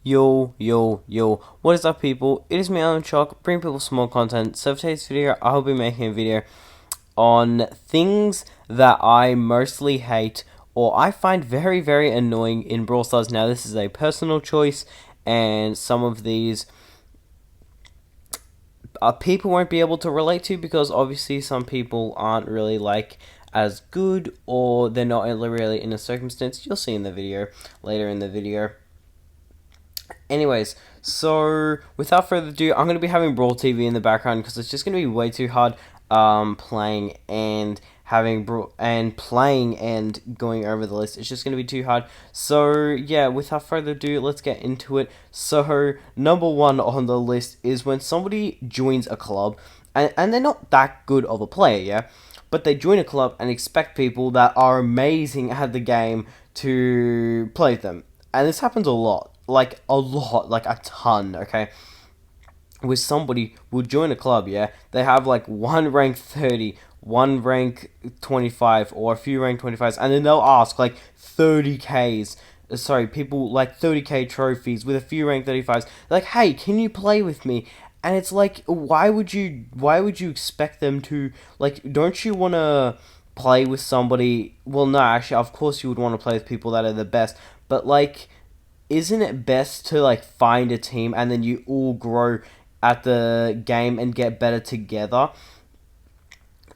Yo, what is up, people? It is me, Alan Chalk, bring people small content. So for today's video, I'll be making a video on things that I mostly hate or I find very annoying in Brawl Stars. Now, this is a personal choice, and some of these people won't be able to relate to because obviously some people aren't really like as good, or they're not really in a circumstance. You'll see in the video, later in the video. Anyways, so without further ado, I'm going to be having Brawl TV in the background because it's just going to be way too hard playing and having Brawl and playing and going over the list. It's just going to be too hard. So yeah, without further ado, let's get into it. So number one on the list is when somebody joins a club and they're not that good of a player, yeah? But they join a club and expect people that are amazing at the game to play with them. And this happens a lot, like a ton, okay? Where somebody will join a club, yeah? They have like one rank 30, one rank 25, or a few rank 25s, and then they'll ask like 30Ks. Sorry, people like 30K trophies with a few rank 35s. They're like, hey, can you play with me? And it's like, why would you expect them to, like, don't you want to play with somebody? Well, no, actually, of course you would want to play with people that are the best, but like, isn't it best to like find a team and then you all grow at the game and get better together?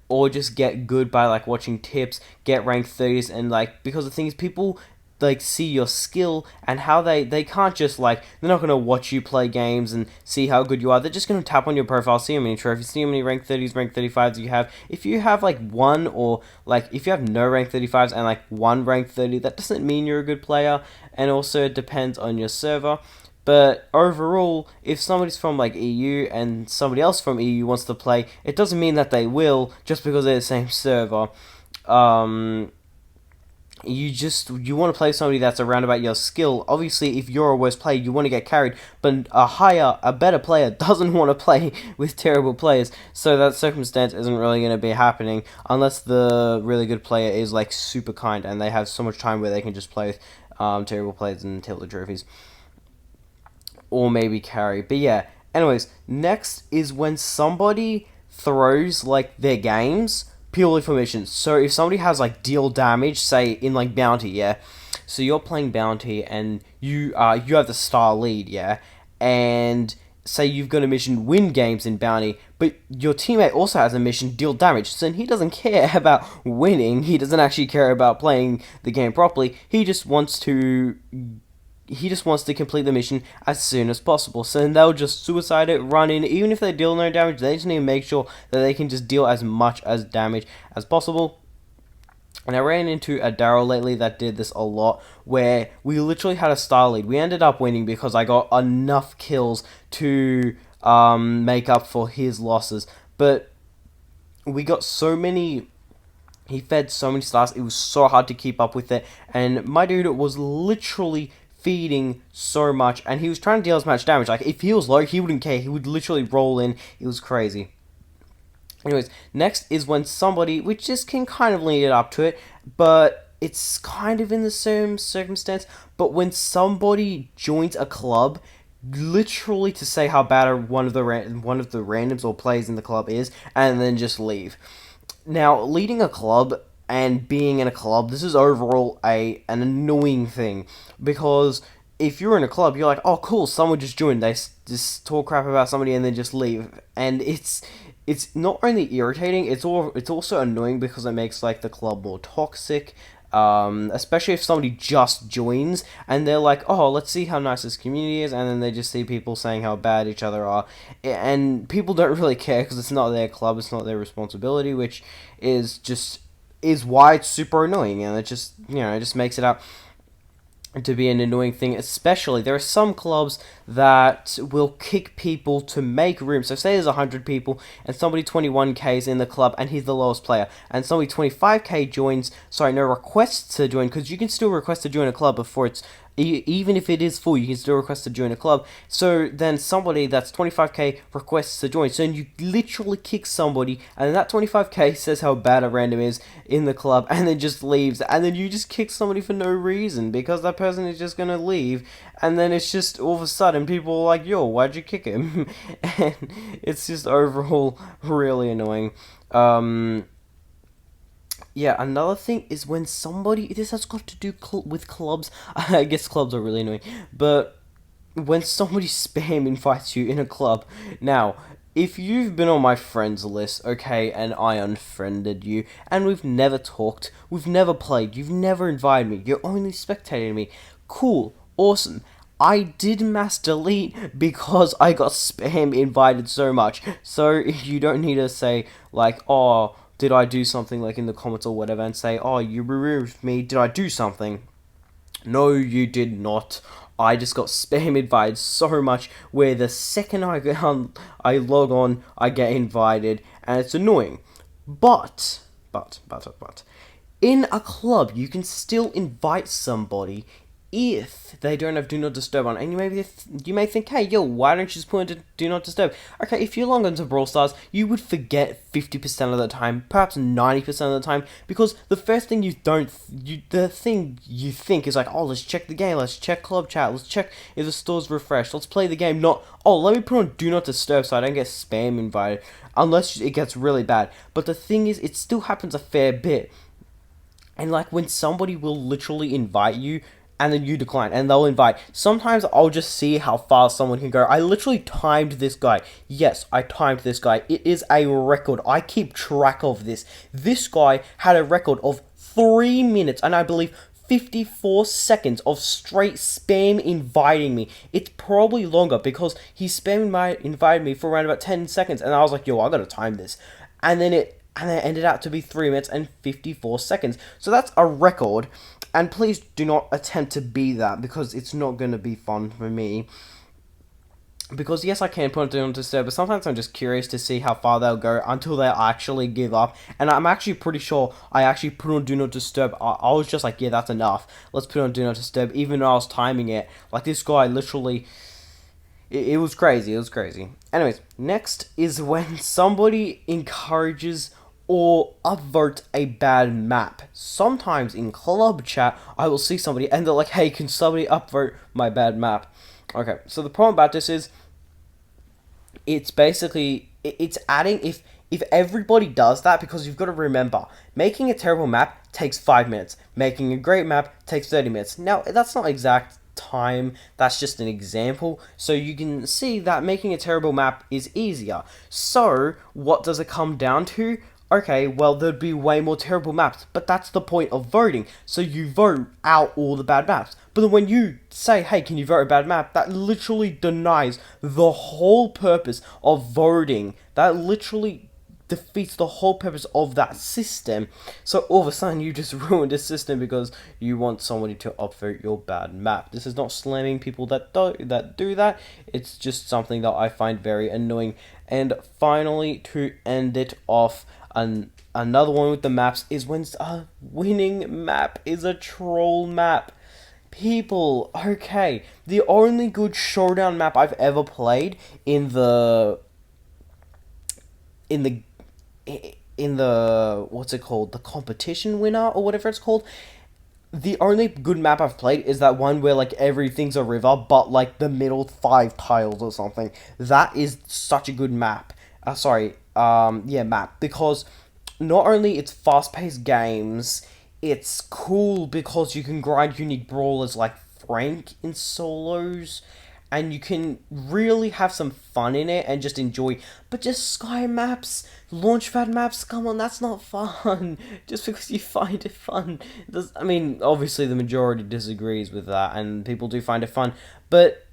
Or just get good by like watching tips, get rank 30s, and like, because the thing is, people like see your skill and how they can't just like, they're not gonna watch you play games and see how good you are. They're just gonna tap on your profile, see how many trophies, see how many rank 30s, rank 35s you have. If you have like one, or like if you have no rank 35s and like one rank 30, that doesn't mean you're a good player. And also it depends on your server. But overall, if somebody's from like EU and somebody else from EU wants to play, it doesn't mean that they will just because they're the same server. You want to play somebody that's around about your skill. Obviously, if you're a worse player, you want to get carried, but a better player doesn't want to play with terrible players. So that circumstance isn't really going to be happening unless the really good player is like super kind and they have so much time where they can just play with terrible players and take the trophies, or maybe carry. But yeah, anyways, next is when somebody throws like their games purely for missions. So if somebody has like deal damage, say in like bounty, yeah. So you're playing bounty and you have the star lead, yeah, and say you've got a mission win games in bounty, but your teammate also has a mission deal damage. So he doesn't care about winning. He doesn't actually care about playing the game properly. He just wants to complete the mission as soon as possible. So then they'll just suicide it, run in. Even if they deal no damage, they just need to make sure that they can just deal as much as damage as possible. And I ran into a Daryl lately that did this a lot, where we literally had a star lead. We ended up winning because I got enough kills to make up for his losses. But we got so many... He fed so many stars, it was so hard to keep up with it. And my dude was literally feeding so much, and he was trying to deal as much damage. Like, if he was low, he wouldn't care. He would literally roll in. It was crazy. Anyways, next is when somebody, which just can kind of lead it up to it, but it's kind of in the same circumstance, but when somebody joins a club literally to say how bad one of the randoms or players in the club is, and then just leave. Now, leading a club and being in a club, this is overall an annoying thing, because if you're in a club, you're like, oh cool, someone just joined, they just talk crap about somebody and then just leave, and it's not only irritating, it's also annoying because it makes like the club more toxic. Especially if somebody just joins and they're like, oh, let's see how nice this community is, and then they just see people saying how bad each other are, and people don't really care because it's not their club, it's not their responsibility, which is why it's super annoying, and it just makes it out to be an annoying thing. Especially, there are some clubs that will kick people to make room. So say there's 100 people and somebody 21k is in the club and he's the lowest player, and somebody 25k requests to join, because you can still request to join a club before it's even if it is full, you can still request to join a club. So then somebody that's 25k requests to join. So then you literally kick somebody, and then that 25k says how bad a random is in the club, and then just leaves. And then you just kick somebody for no reason because that person is just gonna leave. And then it's just all of a sudden people are like, yo, why'd you kick him? And it's just overall really annoying. Yeah, another thing is when somebody, this has got to do with clubs. I guess clubs are really annoying, but when somebody spam invites you in a club. Now, if you've been on my friends list, okay, and I unfriended you, and we've never talked, we've never played, you've never invited me, you're only spectating me, cool, awesome. I did mass delete because I got spam invited so much. So you don't need to say like, oh, did I do something, like in the comments or whatever, and say, oh, you removed me, did I do something? No, you did not. I just got spam invited so much where the second I log on, I get invited, and it's annoying. But, in a club, you can still invite somebody if they don't have Do Not Disturb on. And you may think, hey, yo, why don't you just put it Do Not Disturb? Okay, if you log into Brawl Stars, you would forget 50% of the time, perhaps 90% of the time, because the first thing the thing you think is like, oh, let's check the game, let's check club chat, let's check if the store's refreshed, let's play the game, not, oh, let me put on Do Not Disturb so I don't get spam invited, unless it gets really bad. But the thing is, it still happens a fair bit. And like when somebody will literally invite you and then you decline and they'll invite. Sometimes I'll just see how far someone can go. I literally timed this guy. Yes, I timed this guy. It is a record. I keep track of this. This guy had a record of 3 minutes and I believe 54 seconds of straight spam inviting me. It's probably longer because he invited me for around about 10 seconds and I was like, yo, I gotta time this. And then it ended out to be 3 minutes and 54 seconds. So that's a record. And please do not attempt to be that because it's not going to be fun for me. Because yes, I can put it on Disturb, but sometimes I'm just curious to see how far they'll go until they actually give up. And I'm actually pretty sure I actually put on Do Not Disturb. I was just like, yeah, that's enough. Let's put on Do Not Disturb, even though I was timing it. Like this guy literally... It was crazy. It was crazy. Anyways, next is when somebody encourages or upvote a bad map. Sometimes in club chat, I will see somebody and they're like, hey, can somebody upvote my bad map? Okay, so the problem about this is, it's basically, it's adding, if everybody does that, because you've got to remember, making a terrible map takes 5 minutes. Making a great map takes 30 minutes. Now, that's not exact time, that's just an example, so you can see that making a terrible map is easier. So, what does it come down to? Okay, well, there'd be way more terrible maps, but that's the point of voting. So you vote out all the bad maps. But then when you say, hey, can you vote a bad map, that literally denies the whole purpose of voting. That literally defeats the whole purpose of that system. So all of a sudden you just ruined the system because you want somebody to upvote your bad map. This is not slamming people that do that. It's just something that I find very annoying. And finally, to end it off, another one with the maps is when a winning map is a troll map. People, okay, the only good showdown map I've ever played in the what's it called, the competition winner or whatever it's called, the only good map I've played is that one where like everything's a river but like the middle 5 tiles or something. That is such a good map. Map, because not only it's fast-paced games, it's cool because you can grind unique brawlers like Frank in solos, and you can really have some fun in it and just enjoy. But just sky maps, launchpad maps, come on, that's not fun. Just because you find it fun. I mean, obviously the majority disagrees with that, and people do find it fun, but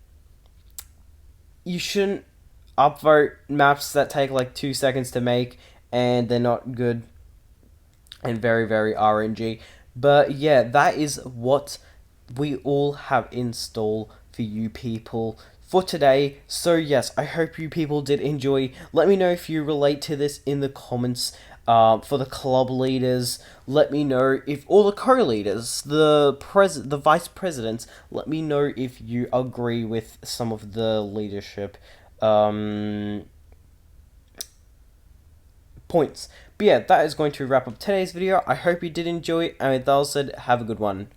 you shouldn't upvote maps that take like 2 seconds to make and they're not good and very, very RNG. But yeah, that is what we all have in store for you people for today. So yes, I hope you people did enjoy. Let me know if you relate to this in the comments. For the club leaders, let me know if all the co-leaders, the vice presidents, let me know if you agree with some of the leadership points. But yeah, that is going to wrap up today's video. I hope you did enjoy it, and with that said, have a good one.